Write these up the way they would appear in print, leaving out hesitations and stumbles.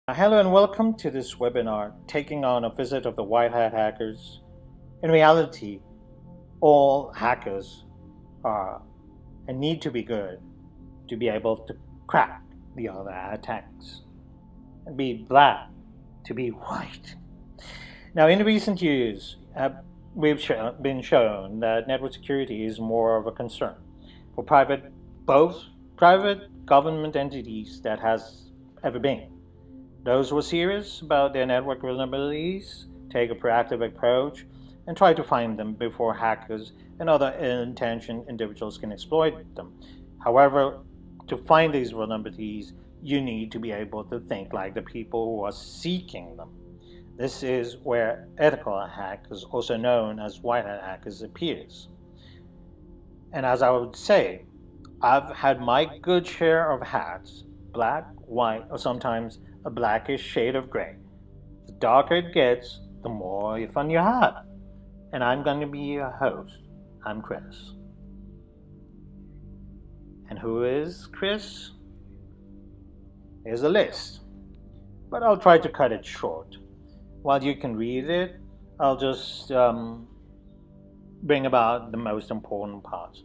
Hello and welcome to this webinar, taking on a visit of the white hat hackers. In reality, all hackers are and need to be good to be able to crack the other attacks and be black to be white. Now, in recent years, we've been shown that network security is more of a concern for both private government entities that has ever been. Those who are serious about their network vulnerabilities take a proactive approach and try to find them before hackers and other ill-intentioned individuals can exploit them. However, to find these vulnerabilities, you need to be able to think like the people who are seeking them. This is where ethical hackers, also known as white hat hackers, appears. And as I would say, I've had my good share of hats, black, white, or sometimes a blackish shade of gray. The darker it gets, the more fun you have. And I'm going to be your host. I'm Chris. And who is Chris? Here's a list, but I'll try to cut it short. While you can read it, I'll just bring about the most important parts.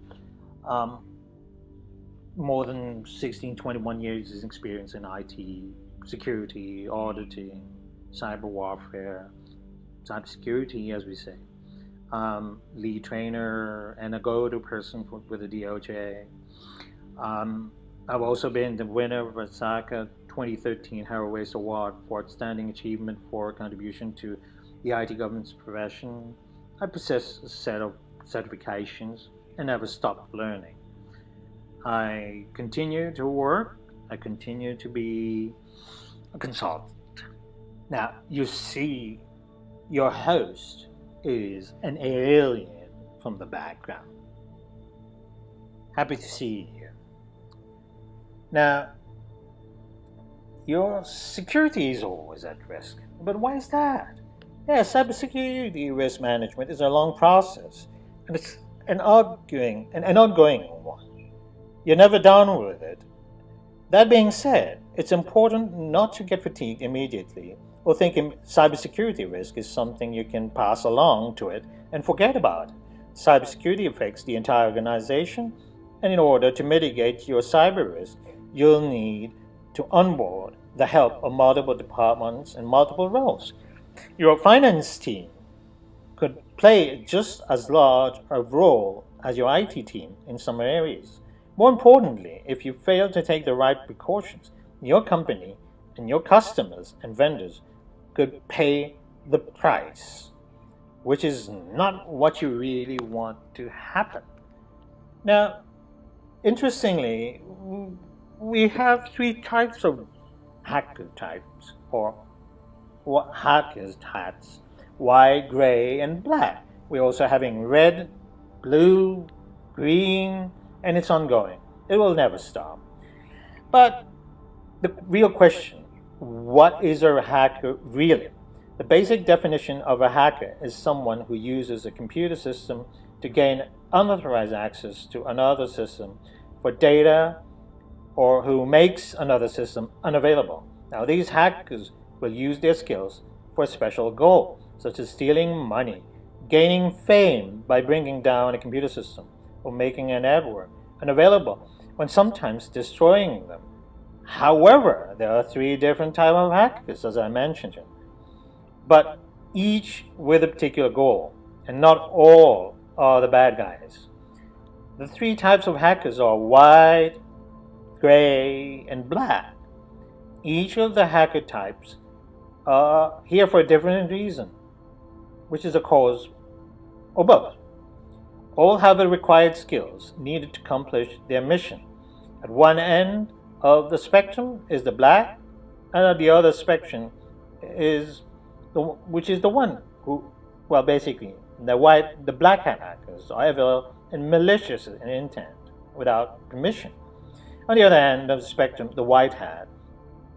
More than 21 years experience in IT, security, auditing, cyber warfare, cybersecurity, as we say. Lead trainer and a go-to person with the DOJ. I've also been the winner of the SACA 2013 Hero Waste Award for Outstanding Achievement for Contribution to the IT Governance Profession. I possess a set of certifications and never stop learning. I continue to work. I continue to be a consultant. Now, you see, your host is an alien from the background. Happy to see you here. Now, your security is always at risk. But why is that? Yeah, cybersecurity risk management is a long process, and it's an ongoing one. You're never done with it. That being said, it's important not to get fatigued immediately or think cybersecurity risk is something you can pass along to it and forget about. Cybersecurity affects the entire organization, and in order to mitigate your cyber risk, you'll need to onboard the help of multiple departments and multiple roles. Your finance team could play just as large a role as your IT team in some areas. More importantly, if you fail to take the right precautions, your company and your customers and vendors could pay the price, which is not what you really want to happen. Now, interestingly, we have three types of hacker types, or hackers hats: white, gray, and black. We're also having red, blue, green, and it's ongoing. It will never stop. But the real question, what is a hacker really? The basic definition of a hacker is someone who uses a computer system to gain unauthorized access to another system for data, or who makes another system unavailable. Now, these hackers will use their skills for a special goal, such as stealing money, gaining fame by bringing down a computer system, or making a network unavailable, when sometimes destroying them. However, there are three different types of hackers, as I mentioned, but each with a particular goal, and not all are the bad guys. The three types of hackers are white, gray, and black. Each of the hacker types are here for a different reason, which is a cause or both. All have the required skills needed to accomplish their mission. At one end of the spectrum is the black, and at the other spectrum is which is the one who, well, basically, the black hat hackers are evil and malicious in intent, without permission. On the other end of the spectrum, the white hat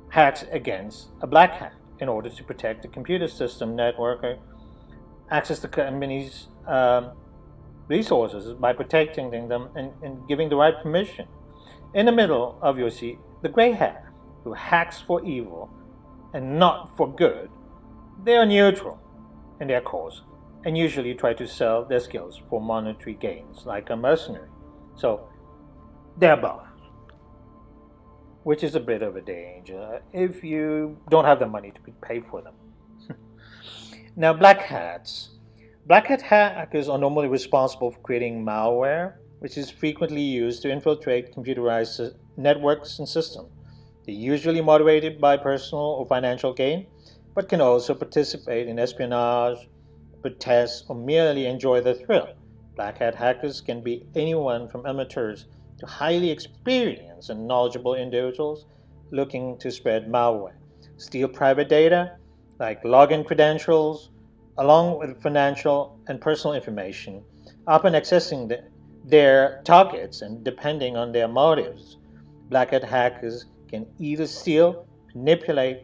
hacks against a black hat in order to protect the computer system network, access the company's resources by protecting them and giving the right permission. In the middle of your seat, the gray hat, who hacks for evil and not for good, they are neutral in their cause and usually try to sell their skills for monetary gains, like a mercenary. So they're both, which is a bit of a danger if you don't have the money to pay for them. Now, black hats. Black hat hackers are normally responsible for creating malware, which is frequently used to infiltrate computerized networks and systems. They're usually motivated by personal or financial gain, but can also participate in espionage, protest, or merely enjoy the thrill. Black hat hackers can be anyone from amateurs to highly experienced and knowledgeable individuals looking to spread malware, steal private data like login credentials, along with financial and personal information, often accessing their targets and depending on their motives. Black hat hackers can either steal, manipulate,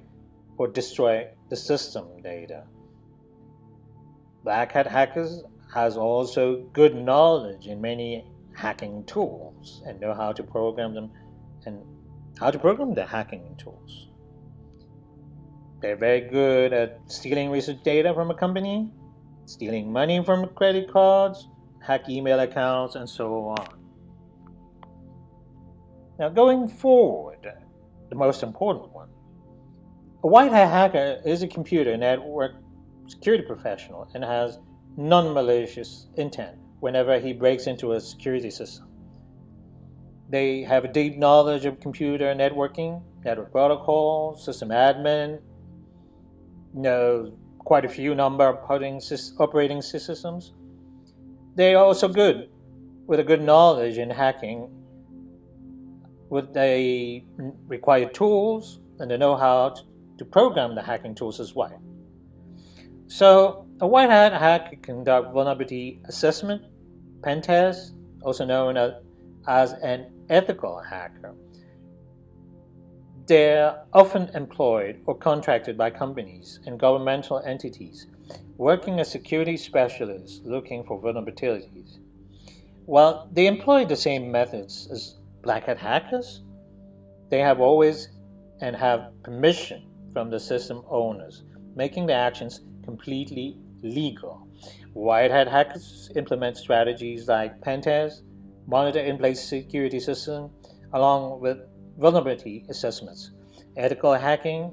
or destroy the system data. Black hat hackers has also good knowledge in many hacking tools and know how to program them and how to program the hacking tools. They're very good at stealing research data from a company, stealing money from credit cards, hack email accounts, and so on. Now, going forward, the most important one. A white hat hacker is a computer network security professional and has non-malicious intent whenever he breaks into a security system. They have a deep knowledge of computer networking, network protocol, system admin, know quite a few number of operating systems. They are also good with a good knowledge in hacking with the required tools and the know-how to program the hacking tools as well. So a white hat hacker can conduct vulnerability assessment, pen test, also known as an ethical hacker. They're often employed or contracted by companies and governmental entities, working as security specialists looking for vulnerabilities. While they employ the same methods as black hat hackers, they have always and have permission from the system owners, making their actions completely legal. White hat hackers implement strategies like pen test, monitor in-place security system, along with vulnerability assessments. Ethical hacking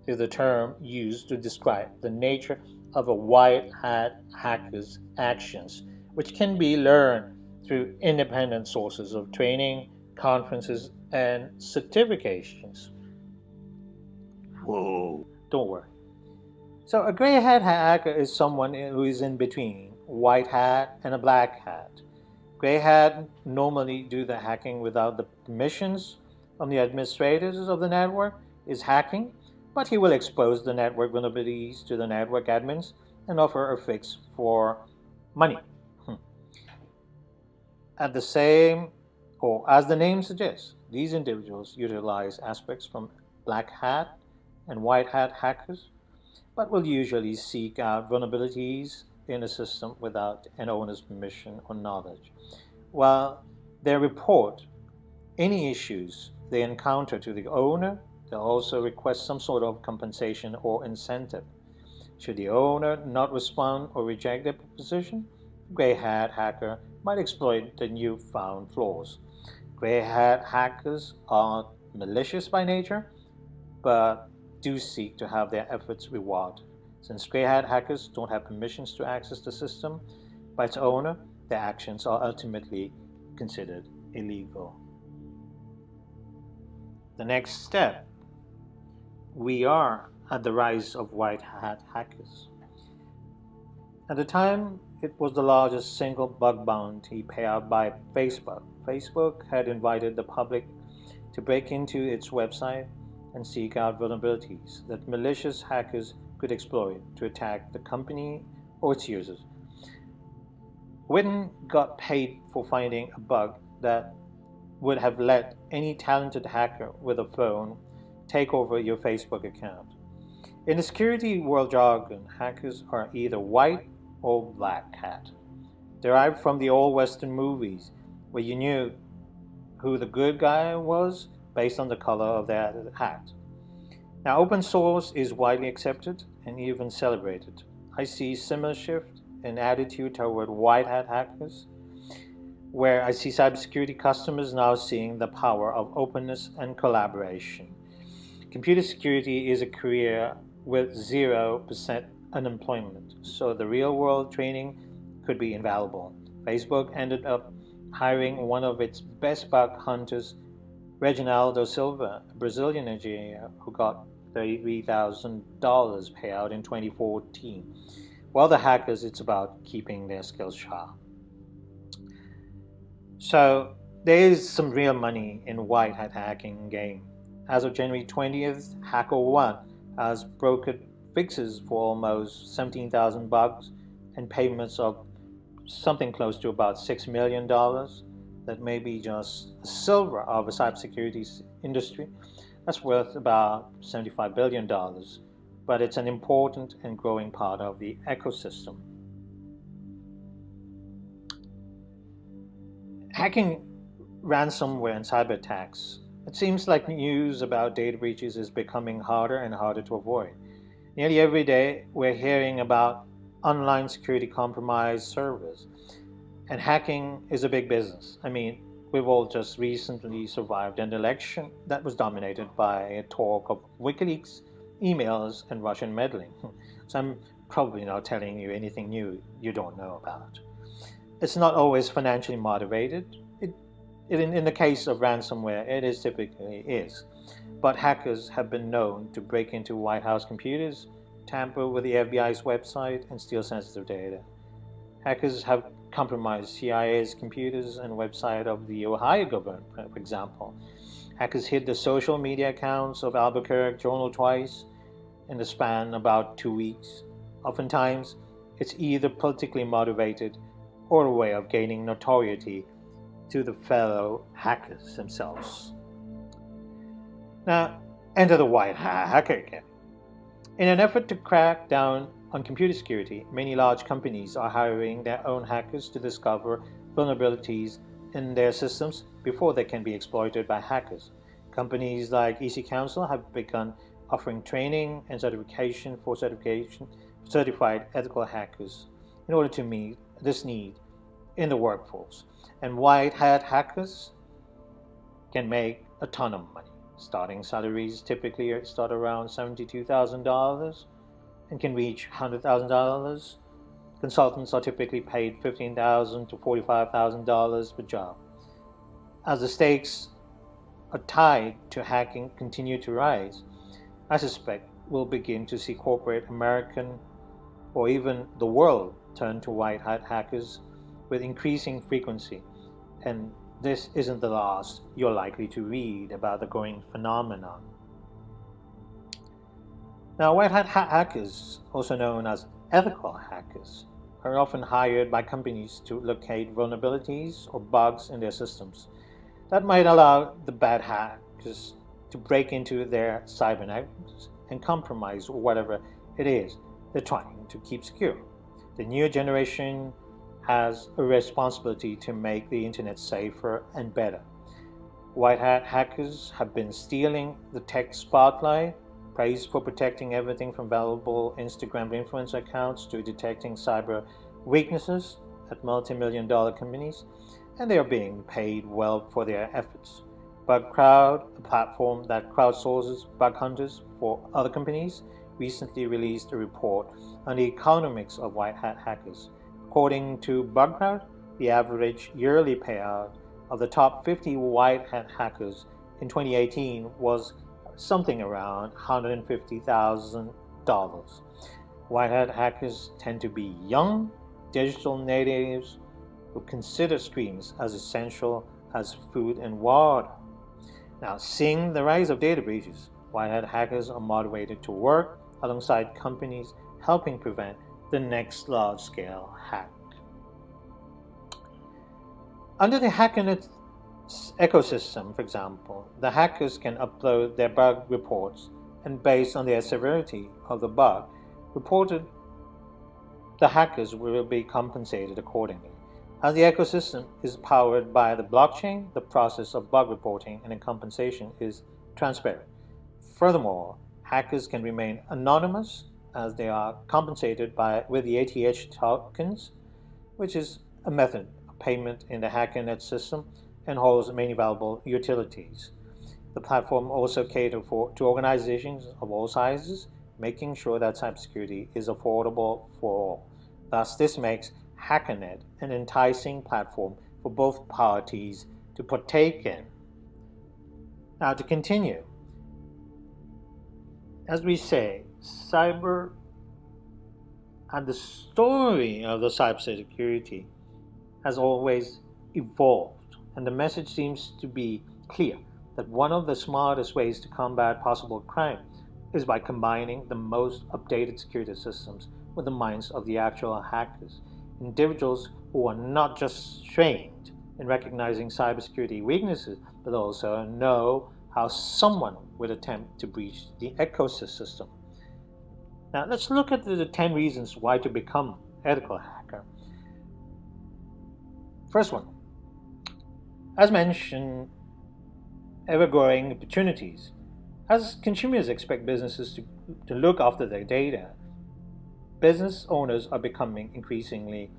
is the term used to describe the nature of a white hat hacker's actions, which can be learned through independent sources of training, conferences, and certifications. Whoa. Don't worry. So a gray hat hacker is someone who is in between white hat and a black hat. Gray hat normally do the hacking without the permissions of the administrators of the network is hacking, but he will expose the network vulnerabilities to the network admins and offer a fix for money. At the same, or as the name suggests, these individuals utilize aspects from black hat and white hat hackers, but will usually seek out vulnerabilities in a system without an owner's permission or knowledge. While they report any issues they encounter to the owner, they'll also request some sort of compensation or incentive. Should the owner not respond or reject their proposition, the gray hat hacker might exploit the newfound flaws. Gray hat hackers are malicious by nature, but do seek to have their efforts rewarded. Since gray hat hackers don't have permissions to access the system by its owner, their actions are ultimately considered illegal. The next step, we are at the rise of white hat hackers. At the time, it was the largest single bug bounty payout by Facebook. Facebook had invited the public to break into its website and seek out vulnerabilities that malicious hackers could exploit to attack the company or its users. Witten got paid for finding a bug that would have let any talented hacker with a phone take over your Facebook account. In the security world jargon, hackers are either white or black hat, derived from the old Western movies where you knew who the good guy was based on the color of their hat. Now, open source is widely accepted and even celebrated. I see similar shift in attitude toward white hat hackers, where I see cybersecurity customers now seeing the power of openness and collaboration. Computer security is a career with 0% unemployment, so the real world training could be invaluable. Facebook ended up hiring one of its best bug hunters, Reginaldo Silva, a Brazilian engineer who got $33,000 payout in 2014. While the hackers, it's about keeping their skills sharp. So there is some real money in white hat hacking game. As of January 20th, HackerOne has brokered fixes for almost 17,000 bugs and payments of something close to about $6 million. That may be just a silver of the cybersecurity industry. That's worth about $75 billion, but it's an important and growing part of the ecosystem. Hacking, ransomware, and cyber attacks. It seems like news about data breaches is becoming harder and harder to avoid. Nearly every day, we're hearing about online security compromised servers. And hacking is a big business. I mean, we've all just recently survived an election that was dominated by a talk of WikiLeaks, emails, and Russian meddling. So I'm probably not telling you anything new you don't know about. It's not always financially motivated. In the case of ransomware, it is typically is. But hackers have been known to break into White House computers, tamper with the FBI's website, and steal sensitive data. Hackers have compromised CIA's computers and website of the Ohio government, for example. Hackers hit the social media accounts of Albuquerque Journal twice in the span of about 2 weeks. Oftentimes, it's either politically motivated or a way of gaining notoriety to the fellow hackers themselves. Now, enter the white hacker again. In an effort to crack down on computer security, many large companies are hiring their own hackers to discover vulnerabilities in their systems before they can be exploited by hackers. Companies like EC Council have begun offering training and certification for certified ethical hackers in order to meet this need in the workforce. And white hat hackers can make a ton of money. Starting salaries typically start around $72,000 and can reach $100,000. Consultants are typically paid $15,000 to $45,000 per job. As the stakes are tied to hacking continue to rise, I suspect we'll begin to see corporate American or even the world turn to white hat hackers with increasing frequency. And this isn't the last you're likely to read about the growing phenomenon. Now, white hat hackers, also known as ethical hackers, are often hired by companies to locate vulnerabilities or bugs in their systems that might allow the bad hackers to break into their cyber networks and compromise whatever it is they're trying to keep secure. The new generation has a responsibility to make the internet safer and better. White hat hackers have been stealing the tech spotlight, praised for protecting everything from valuable Instagram influencer accounts to detecting cyber weaknesses at multi-million-dollar companies, and they are being paid well for their efforts. BugCrowd, a platform that crowdsources bug hunters for other companies, recently released a report on the economics of white hat hackers. According to BugCrowd, the average yearly payout of the top 50 white hat hackers in 2018 was something around $150,000. White hat hackers tend to be young, digital natives who consider screens as essential as food and water. Now, seeing the rise of data breaches, white hat hackers are motivated to work alongside companies helping prevent the next large-scale hack. Under the HackerNet ecosystem, for example, the hackers can upload their bug reports, and based on their severity of the bug reported, the hackers will be compensated accordingly. As the ecosystem is powered by the blockchain, the process of bug reporting and compensation is transparent. Furthermore, Hackers can remain anonymous as they are compensated with the ATH tokens, which is a method of payment in the HackerNet system and holds many valuable utilities. The platform also caters to organizations of all sizes, making sure that cybersecurity is affordable for all. Thus, this makes HackerNet an enticing platform for both parties to partake in. Now, to continue, as we say, cyber and the story of the cybersecurity has always evolved, and the message seems to be clear that one of the smartest ways to combat possible crime is by combining the most updated security systems with the minds of the actual hackers, individuals who are not just trained in recognizing cybersecurity weaknesses, but also know how someone would attempt to breach the ecosystem. Now, let's look at the 10 reasons why to become ethical hacker. First one, as mentioned, ever-growing opportunities. As consumers expect businesses to look after their data, business owners are becoming increasingly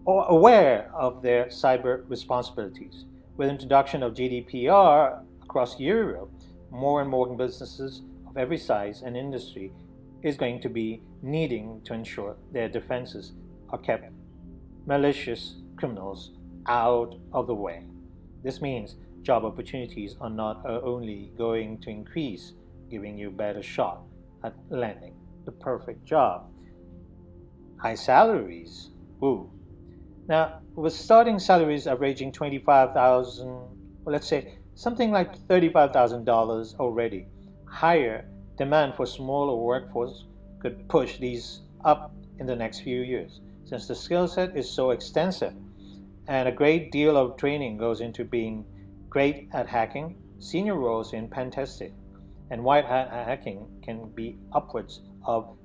aware of their cyber responsibilities. With the introduction of GDPR across Europe, more and more businesses of every size and industry is going to be needing to ensure their defenses are kept malicious criminals out of the way. This means job opportunities are not only going to increase, giving you a better shot at landing the perfect job. High salaries. Ooh. Now, with starting salaries averaging 25,000, well, let's say something like $35,000 already, higher demand for smaller workforce could push these up in the next few years. Since the skill set is so extensive and a great deal of training goes into being great at hacking, senior roles in pen testing and white hat hacking can be upwards of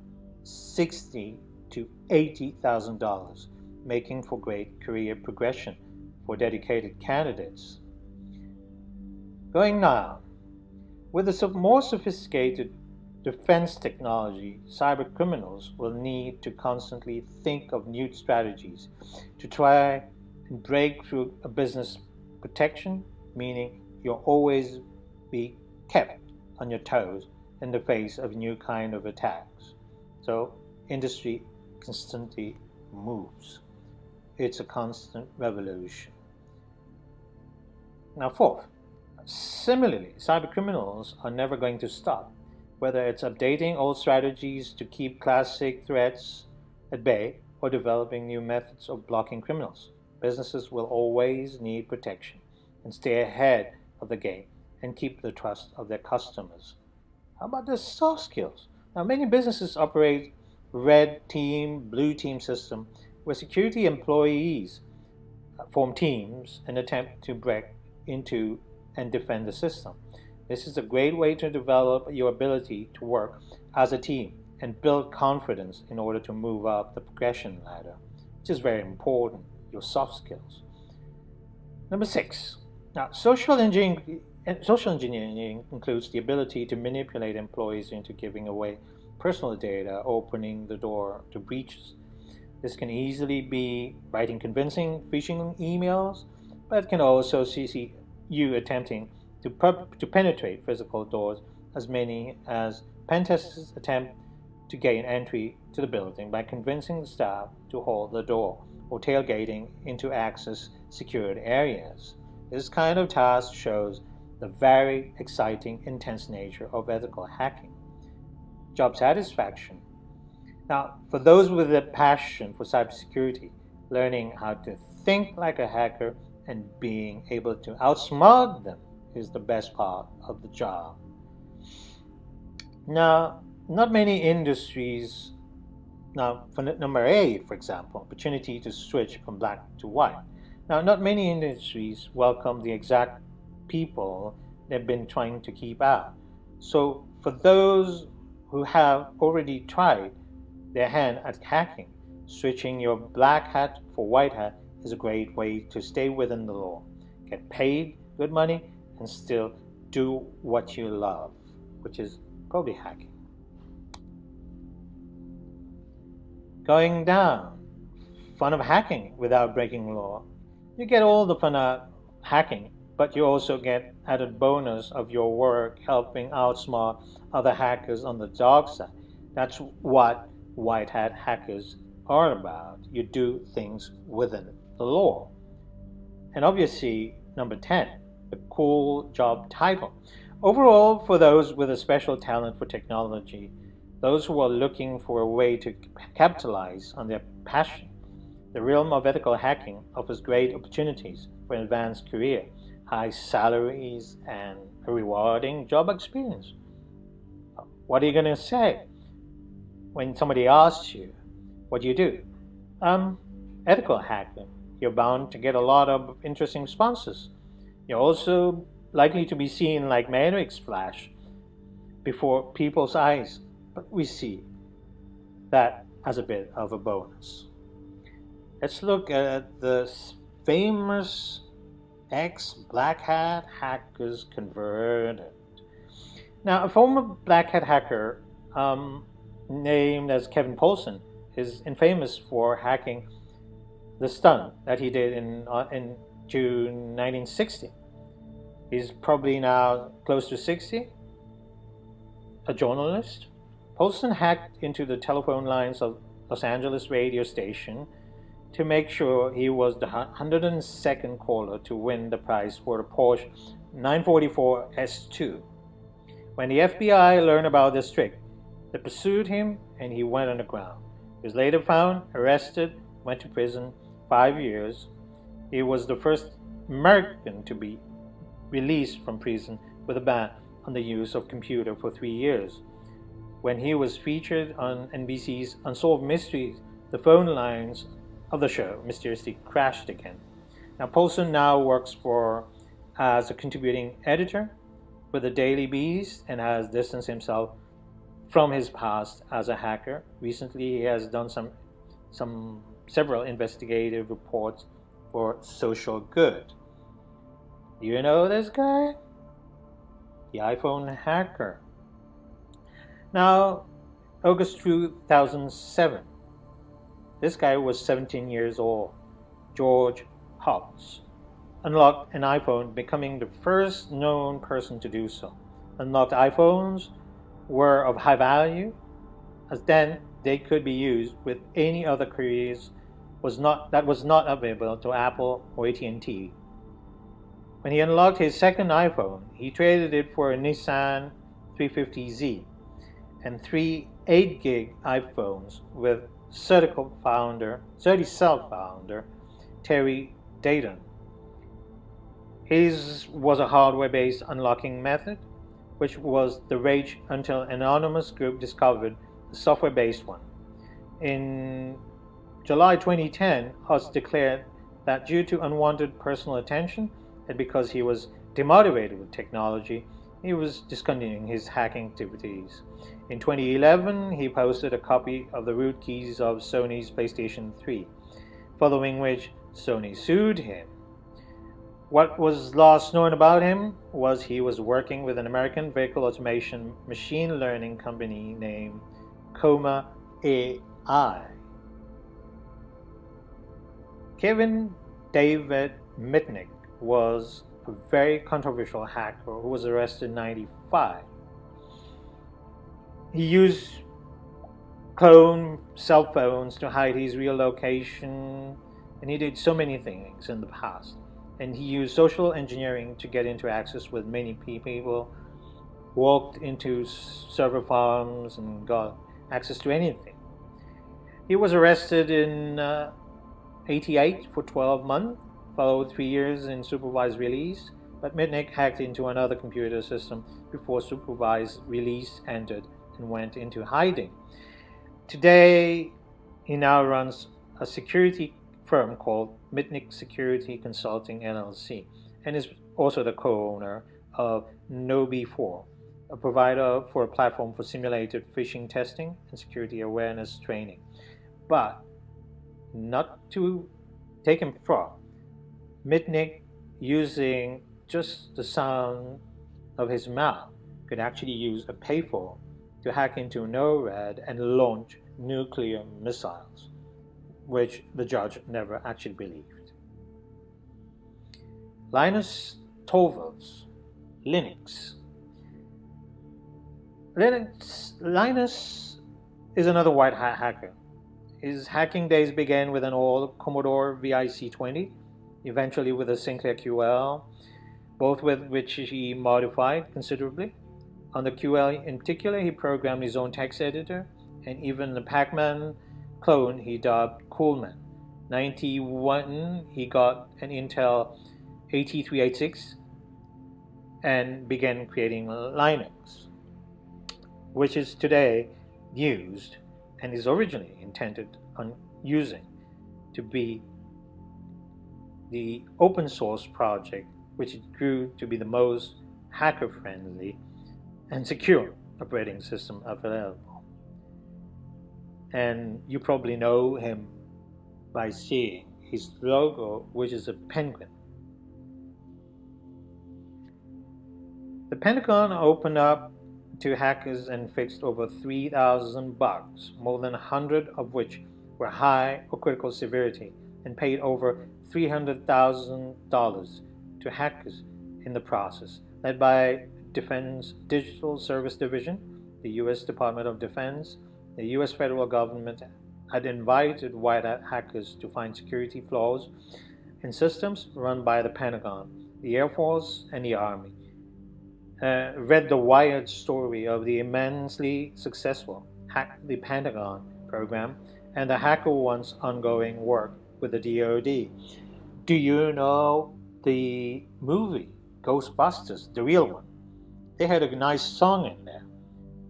$60,000 to $80,000, making for great career progression for dedicated candidates. Going now, with a more sophisticated defense technology, cyber criminals will need to constantly think of new strategies to try and break through a business protection, meaning you'll always be kept on your toes in the face of new kind of attacks. So industry constantly moves. It's a constant revolution. Now, fourth, similarly, cybercriminals are never going to stop, whether it's updating old strategies to keep classic threats at bay or developing new methods of blocking criminals. Businesses will always need protection and stay ahead of the game and keep the trust of their customers. How about the soft skills? Now, many businesses operate red team, blue team system where security employees form teams and attempt to break into and defend the system. This is a great way to develop your ability to work as a team and build confidence in order to move up the progression ladder, which is very important, your soft skills. Number 6. Now, social engineering includes the ability to manipulate employees into giving away personal data, opening the door to breaches. This can easily be writing convincing phishing emails, but it can also see you attempting to penetrate physical doors, as many as pen testers attempt to gain entry to the building by convincing the staff to hold the door or tailgating into access secured areas. This kind of task shows the very exciting, intense nature of ethical hacking. Job satisfaction. Now, for those with a passion for cybersecurity, learning how to think like a hacker and being able to outsmart them is the best part of the job. Now, not many industries, now for number 8, for example, opportunity to switch from black to white. Now, not many industries welcome the exact people they've been trying to keep out. So, for those who have already tried their hand at hacking, switching your black hat for white hat is a great way to stay within the law, get paid good money, and still do what you love, which is probably hacking. Going down, fun of hacking without breaking law. You get all the fun of hacking, but you also get added bonus of your work helping outsmart other hackers on the dark side. That's what white hat hackers are about. You do things within the law. And obviously, number 10, the cool job title. Overall, for those with a special talent for technology, those who are looking for a way to capitalize on their passion, the realm of ethical hacking offers great opportunities for an advanced career, high salaries, and a rewarding job experience. What are you going to say when somebody asks you what you do? Ethical hacking. You're bound to get a lot of interesting responses. You're also likely to be seen like Matrix Flash before people's eyes, but we see that as a bit of a bonus. Let's look at the famous ex-Black Hat hackers converted. Now, a former Black Hat hacker named as Kevin Paulsen is infamous for hacking the stunt that he did in June 1960. He's probably now close to 60, a journalist. Paulsen hacked into the telephone lines of Los Angeles radio station to make sure he was the 102nd caller to win the prize for the Porsche 944 S2. When the FBI learned about this trick, they pursued him and he went underground. He was later found, arrested, went to prison 5 years. He was the first American to be released from prison with a ban on the use of computer for 3 years. When he was featured on NBC's Unsolved Mysteries, the phone lines of the show mysteriously crashed again. Now, Paulsen now works as a contributing editor for the Daily Beast and has distanced himself from his past as a hacker. Recently, he has done several investigative reports for Social Good. Do you know this guy? The iPhone hacker. Now, August 2007. This guy was 17 years old. George Hobbs unlocked an iPhone, becoming the first known person to do so. Unlocked iPhones were of high value, as then they could be used with any other carriers that was not available to Apple or AT&T. When he unlocked his second iPhone, he traded it for a Nissan 350Z and three 8-gig iPhones with Certicel founder Terry Dayton. His was a hardware-based unlocking method, which was the rage until an anonymous group discovered the software-based one. In July 2010, Hutz declared that due to unwanted personal attention and because he was demotivated with technology, he was discontinuing his hacking activities. In 2011, he posted a copy of the root keys of Sony's PlayStation 3, following which Sony sued him. What was last known about him was he was working with an American vehicle automation machine learning company named Coma AI. Kevin David Mitnick was a very controversial hacker who was arrested in 1995. He used clone cell phones to hide his real location, and he did so many things in the past. And he used social engineering to get into access with many people, walked into server farms and got access to anything. He was arrested in 1988 for 12 months, followed 3 years in supervised release, but Mitnick hacked into another computer system before supervised release ended and went into hiding. Today, he now runs a security firm called Mitnick Security Consulting LLC and is also the co-owner of Nobi4, a provider for a platform for simulated phishing testing and security awareness training. But not to take him far, Mitnick, using just the sound of his mouth, could actually use a payphone to hack into NORAD and launch nuclear missiles, which the judge never actually believed. Linus Torvalds, Linux. Linus is another white hat hacker. His hacking days began with an old Commodore VIC-20, eventually with a Sinclair QL, both with which he modified considerably. On the QL in particular, he programmed his own text editor, and even the Pac-Man clone he dubbed Coolman. 91, he got an Intel AT386 and began creating Linux, which is today used and is originally intended on using to be the open source project, which it grew to be the most hacker-friendly and secure operating system available. And you probably know him by seeing his logo, which is a penguin. The Pentagon opened up to hackers and fixed over 3,000 bugs, more than 100 of which were high or critical severity, and paid over $300,000 to hackers in the process, led by Defense Digital Service Division, the U.S. Department of Defense. The U.S. federal government had invited white hat hackers to find security flaws in systems run by the Pentagon, the Air Force, and the Army. Read the Wired story of the immensely successful Hack the Pentagon program and the HackerOne's ongoing work with the DoD. Do you know the movie Ghostbusters, the real one? They had a nice song in there,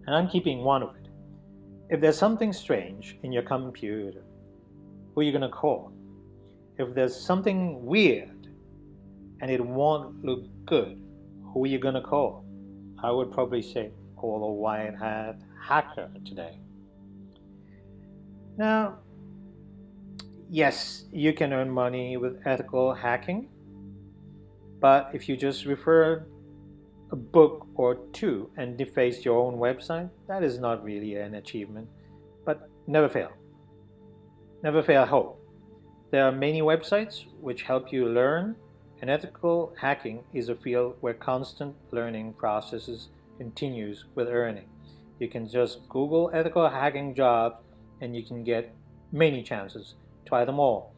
and I'm keeping one of it. If there's something strange in your computer, who are you going to call? If there's something weird and it won't look good, who are you going to call? I would probably say call a white hat hacker today. Now, yes, you can earn money with ethical hacking, but if you just refer a book or two and deface your own website, that is not really an achievement. But never fail. Never fail hope. There are many websites which help you learn, and ethical hacking is a field where constant learning processes continues with earning. You can just Google ethical hacking jobs and you can get many chances. Try them all.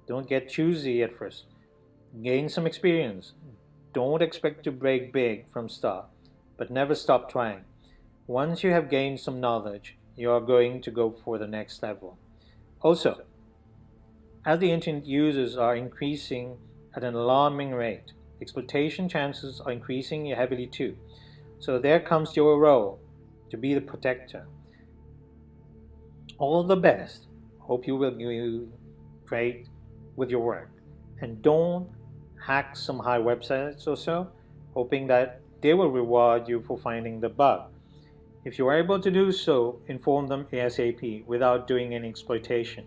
Don't get choosy at first. Gain some experience. Don't expect to break big from start, but never stop trying. Once you have gained some knowledge, you are going to go for the next level. Also, as the internet users are increasing at an alarming rate, exploitation chances are increasing heavily too. So there comes your role to be the protector. All the best. Hope you will do great with your work. And don't hack some high websites or so, hoping that they will reward you for finding the bug. If you are able to do so, inform them ASAP without doing any exploitation.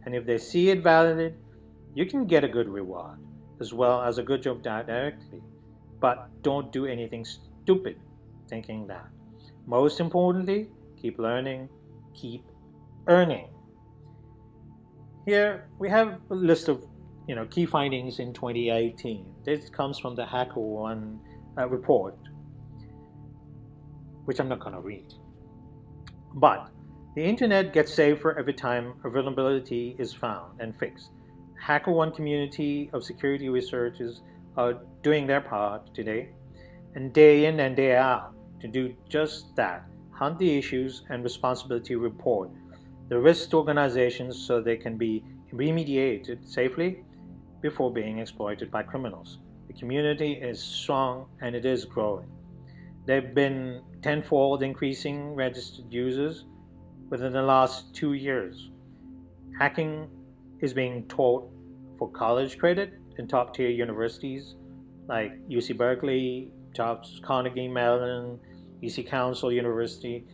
And if they see it valid, you can get a good reward, as well as a good job directly. But don't do anything stupid thinking that. Most importantly, keep learning, keep earning. Here we have a list of key findings in 2018. This comes from the HackerOne report, which I'm not going to read. But the internet gets safer every time a vulnerability is found and fixed. HackerOne community of security researchers are doing their part today and day in and day out to do just that, hunt the issues and responsibility report the risks to organizations so they can be remediated safely before being exploited by criminals. The community is strong and it is growing. There have been tenfold increasing registered users within the last 2 years. Hacking is being taught for college credit in top-tier universities like UC Berkeley, Carnegie Mellon, UC Council University.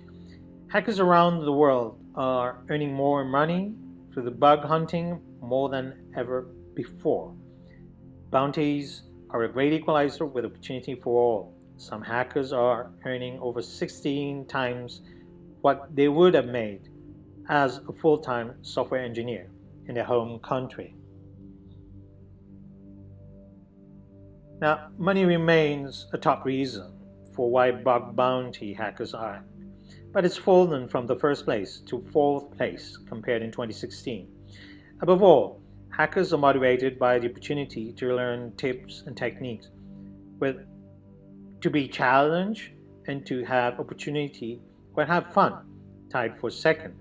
Hackers around the world are earning more money through the bug hunting more than ever before. Bounties are a great equalizer with opportunity for all. Some hackers are earning over 16 times what they would have made as a full-time software engineer in their home country. Now, money remains a top reason for why bug bounty hackers are, but it's fallen from the first place to fourth place compared in 2016. Above all, hackers are motivated by the opportunity to learn tips and techniques, with to be challenged and to have opportunity or have fun tied for second.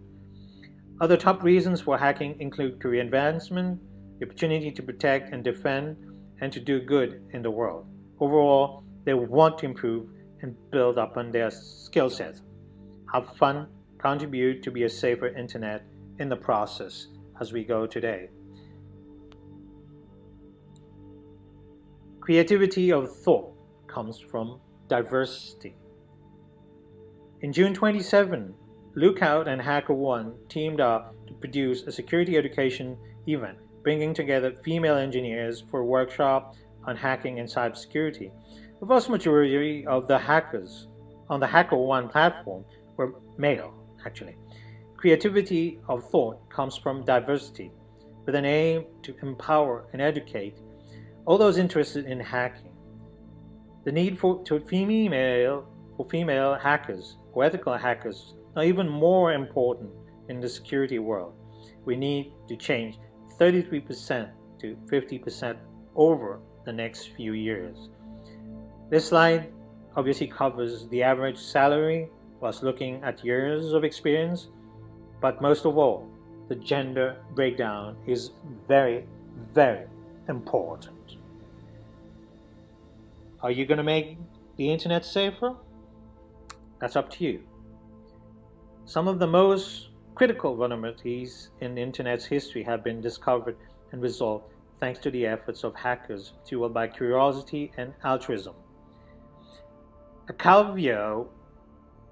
Other top reasons for hacking include career advancement, the opportunity to protect and defend, and to do good in the world. Overall, they want to improve and build upon their skill set, have fun, contribute to be a safer internet in the process as we go today. Creativity of thought comes from diversity. In June 27, Lookout and HackerOne teamed up to produce a security education event, bringing together female engineers for a workshop on hacking and cybersecurity. The vast majority of the hackers on the HackerOne platform were male, actually. Creativity of thought comes from diversity, with an aim to empower and educate all those interested in hacking. The need for female hackers or ethical hackers are even more important in the security world. We need to change 33% to 50% over the next few years. This slide obviously covers the average salary whilst looking at years of experience, but most of all, the gender breakdown is very, very important. Are you going to make the internet safer? That's up to you. Some of the most critical vulnerabilities in the internet's history have been discovered and resolved thanks to the efforts of hackers fueled by curiosity and altruism. Acalvio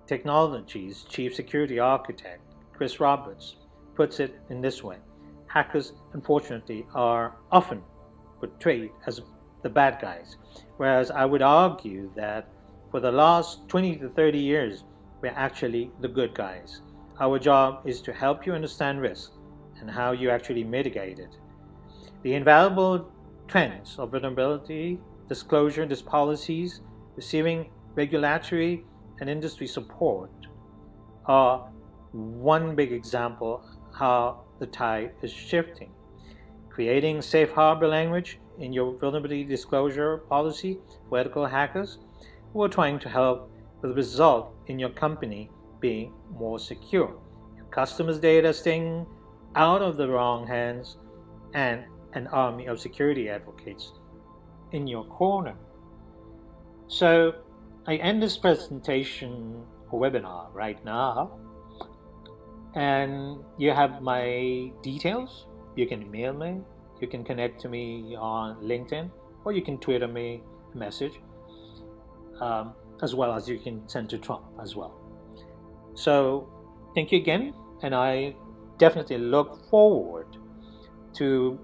Technologies chief security architect, Chris Roberts, puts it in this way: hackers, unfortunately, are often portrayed as the bad guys, whereas I would argue that for the last 20 to 30 years, we're actually the good guys. Our job is to help you understand risk and how you actually mitigate it. The invaluable trends of vulnerability, disclosure, policies, receiving regulatory and industry support are one big example how the tide is shifting. Creating safe harbor language in your vulnerability disclosure policy for ethical hackers who are trying to help with the result in your company being more secure, your customers' data staying out of the wrong hands, and an army of security advocates in your corner. So I end this presentation or webinar right now, and you have my details. You can email me, you can connect to me on LinkedIn, or you can Twitter me a message, as well as you can send to Trump as well. So thank you again, and I definitely look forward to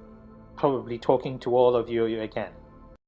probably talking to all of you again.